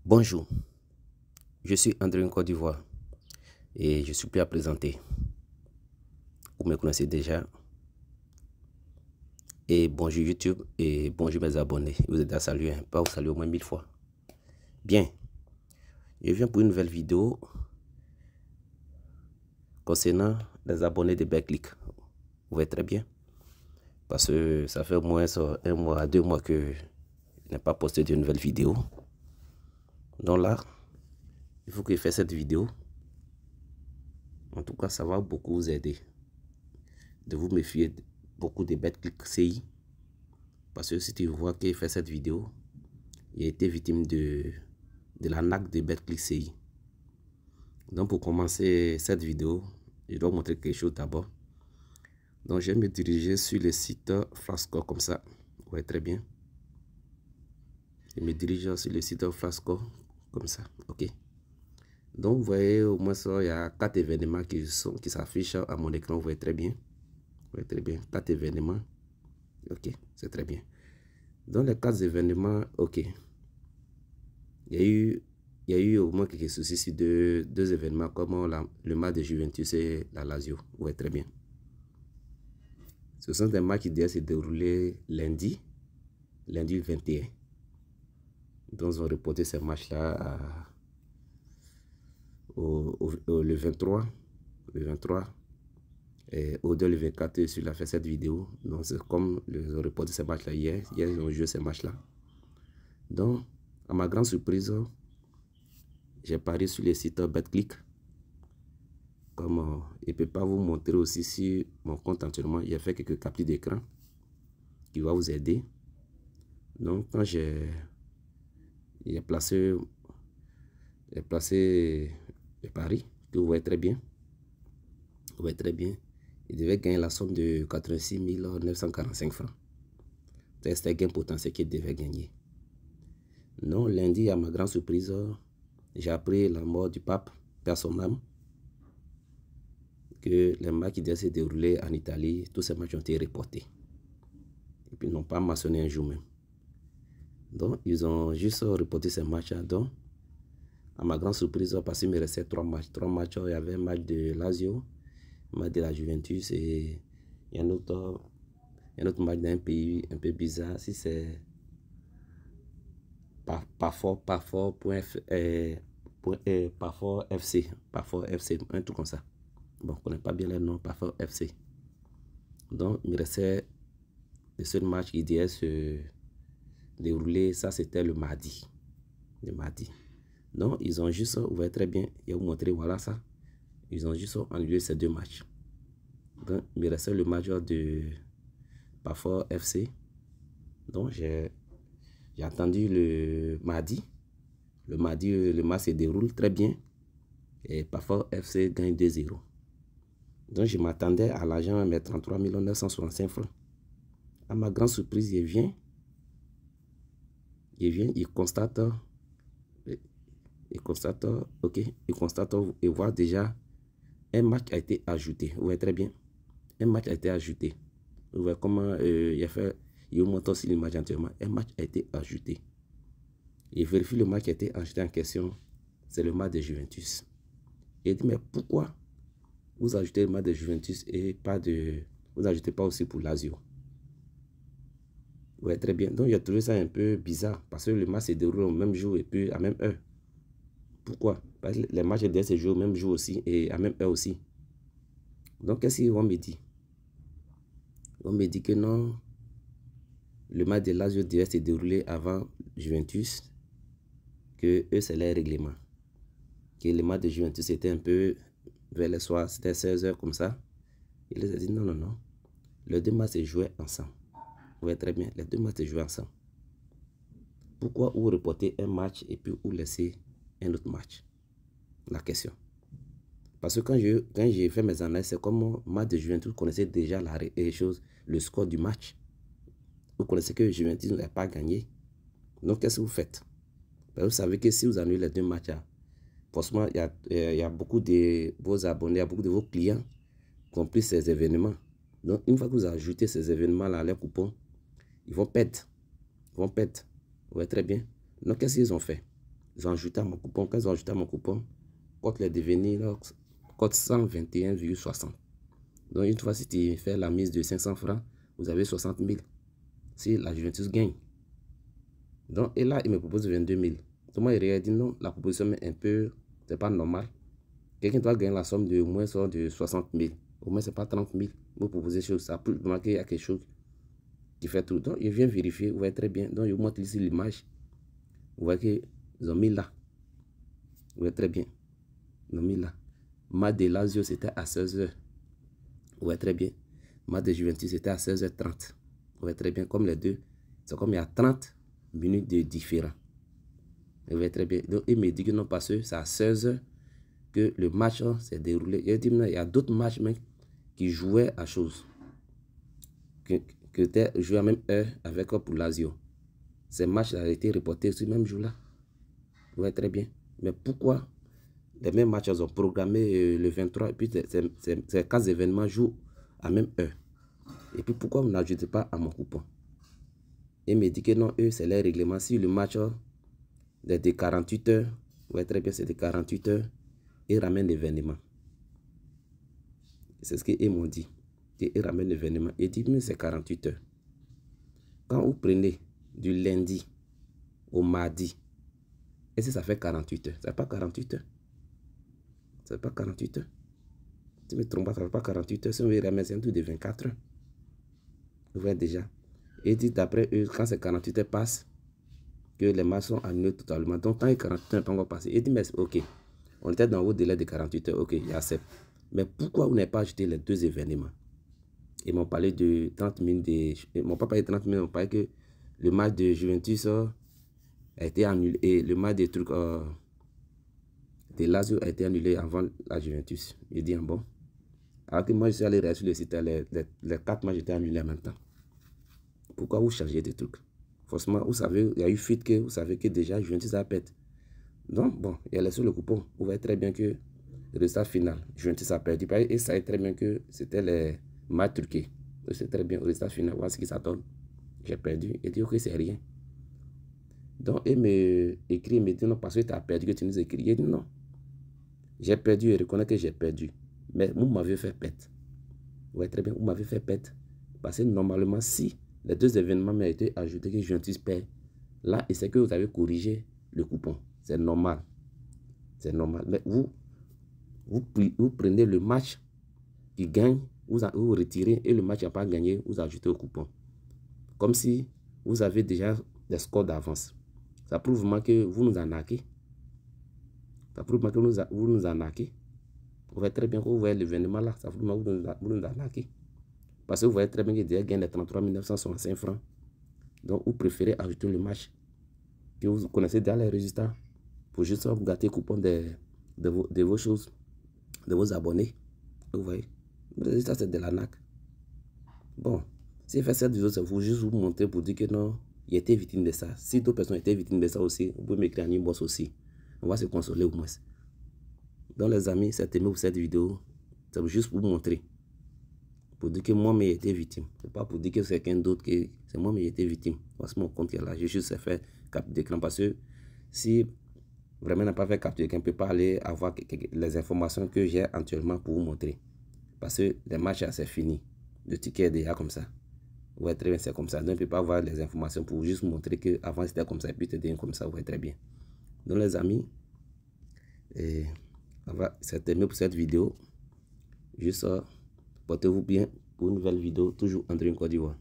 Bonjour, je suis André en Côte d'Ivoire et je suis prêt à présenter. Vous me connaissez déjà. Et bonjour YouTube et bonjour mes abonnés. Vous êtes à saluer, pas vous saluer au moins 1000 fois. Bien, je viens pour une nouvelle vidéo concernant les abonnés de Betclic. Vous voyez très bien. Parce que ça fait au moins 1 mois à 2 mois que je n'ai pas posté de nouvelles vidéos. Donc là, il faut que je fasse cette vidéo. En tout cas, ça va beaucoup vous aider. De vous méfier beaucoup de Betclic CI. Parce que si tu vois qu'il fait cette vidéo, il a été victime de l'arnaque de Betclic CI. Donc pour commencer cette vidéo, je dois montrer quelque chose d'abord. Donc je vais me diriger sur le site Flasco comme ça. Vous voyez très bien. Je me dirige sur le site Flasco comme ça. Ok. Donc vous voyez au moins ça, il y a 4 événements qui s'affichent à mon écran. Vous voyez très bien. Vous voyez très bien. 4 événements. Ok, c'est très bien. Dans les 4 événements, ok. Il y a eu au moins quelques soucis sur deux événements comme le match de Juventus et la Lazio. Vous voyez très bien. Ce sont des matchs qui doivent se dérouler lundi 21. Donc, ils ont reporté ces matchs-là le 23. Le 23. Et au-delà le 24, sur la fait cette vidéo. Donc, c'est comme ils ont reporté ces matchs-là hier. Hier, ils ont joué ces matchs-là. Donc, à ma grande surprise, j'ai parié sur le site Betclic. Comme je ne peux pas vous montrer aussi sur mon compte actuellement, il a fait quelques captures d'écran qui va vous aider. Donc, quand j'ai placé le pari, que vous voyez très bien. Vous voyez très bien. Il devait gagner la somme de 86 945 francs. C'était un gain potentiel qu'il devait gagner. Non, lundi, à ma grande surprise, j'ai appris la mort du pape, père son âme, que les matchs qui devaient se dérouler en Italie, tous ces matchs ont été reportés. Et puis ils n'ont pas mentionné un jour même. Donc ils ont juste reporté ces matchs-là. Donc, à ma grande surprise, parce qu'il me restait 3 matchs. 3 matchs, il y avait un match de Lazio, un match de la Juventus et il y a un autre match d'un pays un peu bizarre. Si c'est Parfort FC, un truc comme ça. Bon, on ne connaît pas bien les noms, Parfort FC. Donc, il me restait le seul match qui devait se dérouler, ça c'était le mardi. Le mardi. Donc, ils ont juste, vous voyez très bien, je vais vous montrer, voilà ça. Ils ont juste annulé ces 2 matchs. Donc, il me restait le match de Parfort FC. Donc, j'ai attendu le mardi. Le mardi, le match se déroule très bien. Et Parfort FC gagne 2-0. Donc, je m'attendais à l'argent, mais 33 965 francs. À ma grande surprise, il vient, il constate, ok, il constate et voit déjà un match a été ajouté. Vous voyez très bien. Un match a été ajouté. Vous voyez comment il a fait, il montre aussi l'image entièrement. Un match a été ajouté. Il vérifie le match qui a été ajouté en question. C'est le match de Juventus. Il dit, mais pourquoi vous ajoutez le match de Juventus et pas de... Vous n'ajoutez pas aussi pour Lazio? Oui, très bien. Donc, j'ai trouvé ça un peu bizarre parce que le match se déroule au même jour et puis à même heure. Pourquoi? Parce que les matchs doivent se jouer au même jour aussi et à même heure aussi. Donc, qu'est-ce qu'ils vont me dire? On me dit que non, le match de Lazio devait se dérouler avant Juventus, que eux, c'est leur règlement. Que le match de Juventus c'était un peu vers le soir, c'était 16 h comme ça. Il les a dit non, non, non. Les 2 matchs se jouaient ensemble. Vous voyez très bien, les 2 matchs se jouaient ensemble. Pourquoi vous reportez un match et puis vous laissez un autre match? La question. Parce que quand j'ai fait mes analyses, c'est comme le match de Juventus, vous connaissez déjà le score du match. Vous connaissez que Juventus n'a pas gagné. Donc, qu'est-ce que vous faites? Parce que vous savez que si vous annulez les 2 matchs, forcément, il y a beaucoup de vos abonnés, il y a beaucoup de vos clients qui ont pris ces événements. Donc, une fois que vous ajoutez ces événements-là à leurs coupons, ils vont perdre. Ils vont perdre. Vous voyez très bien. Donc, qu'est-ce qu'ils ont fait? Ils ont ajouté à mon coupon. Quand ils ont ajouté à mon coupon, cote est devenu cote 121,60. Donc, une fois si tu fais la mise de 500 francs, vous avez 60 000. Si la Juventus gagne. Donc, et là, il me propose 22 000. Donc, moi, il a dit non, la proposition est un peu, c'est pas normal. Quelqu'un doit gagner la somme de au moins de 60 000. Au moins, c'est pas 30 000. Vous proposez chose, ça peut marquer, il y a quelque chose qui fait tout. Donc, il vient vérifier, vous voyez très bien. Donc, il montre ici l'image. Vous voyez qu'ils ont mis là. Vous voyez très bien. Ils ont mis là. Match de Lazio, c'était à 16h. Vous voyez très bien. Match de Juventus, c'était à 16h30. Vous voyez très bien. Comme les deux, c'est comme il y a 30 minutes de différence. Vous voyez très bien. Donc, il me dit que non, parce que c'est à 16h que le match s'est déroulé. Il dit, il y a d'autres matchs même qui jouaient à chose. Que étaient joués à même heure avec pour Lazio. Ces matchs ont été reportés ce même jour-là. Vous voyez très bien. Mais pourquoi les mêmes matchs ont programmé le 23 et puis ces 4 événements jouent à même heure? Et puis pourquoi vous n'ajoutez pas à mon coupon? Il me dit que non, eux, c'est leur règlement. Si le match est de 48 heures, vous voyez très bien, c'est de 48 heures, ils ramènent l'événement. C'est ce qu'ils m'ont dit. Ils ramènent l'événement. Ils disent, mais c'est 48 heures. Quand vous prenez du lundi au mardi, et si ça fait 48 heures, ça fait pas 48 heures. Ça fait pas 48 heures. Si je ne me trompe pas, ça fait pas 48 heures. Si on veut ramener, c'est un truc de 24 heures. Vous voyez déjà. Et dit d'après eux, quand ces 48 heures passent, que les matchs sont annulés totalement. Donc, tant que 48 heures n'est pas encore passé, il dit, mais ok, on était dans vos délais de 48 heures, ok, j'accepte. Mais pourquoi vous n'avez pas ajouté les deux événements? Ils m'ont parlé de 30 minutes. Ils m'ont pas parlé de 30 minutes, ils m'ont parlé que le match de Juventus a été annulé. Et le match des trucs de Lazio a été annulé avant la Juventus. Il dit, bon. Alors que moi, je suis allé sur le site, les 4 matchs étaient annulés en même temps. Pourquoi vous changez des trucs? Forcément, vous savez, il y a eu fuite que vous savez que déjà Juventus a perdu. Donc, bon, il y a laissé le coupon. Vous voyez très bien que le résultat final, Juventus a perdu. Et ça est très bien que c'était les matchs truqués. C'est très bien, le résultat final, voilà ce qui s'attend. J'ai perdu. Il dit, ok, c'est rien. Donc, il me écrit, il me dit, non, parce que tu as perdu, que tu nous écris. Il dit, non. J'ai perdu, il reconnaît que j'ai perdu. Mais vous m'avez fait pète. Vous voyez très bien, vous m'avez fait pète. Parce que normalement, si les deux événements m'ont été ajoutés que Juventus perd, là, et c'est que vous avez corrigé le coupon. C'est normal. C'est normal. Mais vous prenez le match qui gagne, vous retirez, et le match qui n'a pas gagné, vous ajoutez au coupon. Comme si vous avez déjà des scores d'avance. Ça prouve vraiment que vous nous arnaquez. Ça prouve vraiment que vous nous arnaquez. Vous voyez très bien que vous voyez l'événement là. Ça prouve vraiment que vous nous arnaquez. Parce que vous voyez très bien que déjà gagne les 33 965 francs. Donc, vous préférez ajouter le match que vous connaissez déjà les résultats pour juste vous gâter le coupon de vos choses, de vos abonnés. Vous voyez, le résultat, c'est de l'arnaque. Bon, si vous faites cette vidéo, c'est pour juste vous montrer, pour dire que non, il était victime de ça. Si d'autres personnes étaient victimes de ça aussi, vous pouvez m'écrire en inbox aussi. On va se consoler au moins. Donc, les amis, c'est aimé pour cette vidéo. C'est juste pour vous montrer. Pour dire que moi-même j'ai été victime. C'est pas pour dire que c'est quelqu'un d'autre que c'est moi-même j'ai été victime. Voici mon compte qui est là. J'ai juste fait capture d'écran parce que si vraiment n'a pas fait capture d'écran, ne peut pas aller avoir les informations que j'ai actuellement pour vous montrer. Parce que les matchs, c'est fini. Le ticket est déjà comme ça. Vous voyez très bien, c'est comme ça. Donc, on ne peut pas avoir les informations pour juste vous montrer qu'avant c'était comme ça et puis c'était comme ça. Vous voyez très bien. Donc, les amis, c'est terminé pour cette vidéo. Juste portez-vous bien pour une nouvelle vidéo, toujours André Côte d'Ivoire.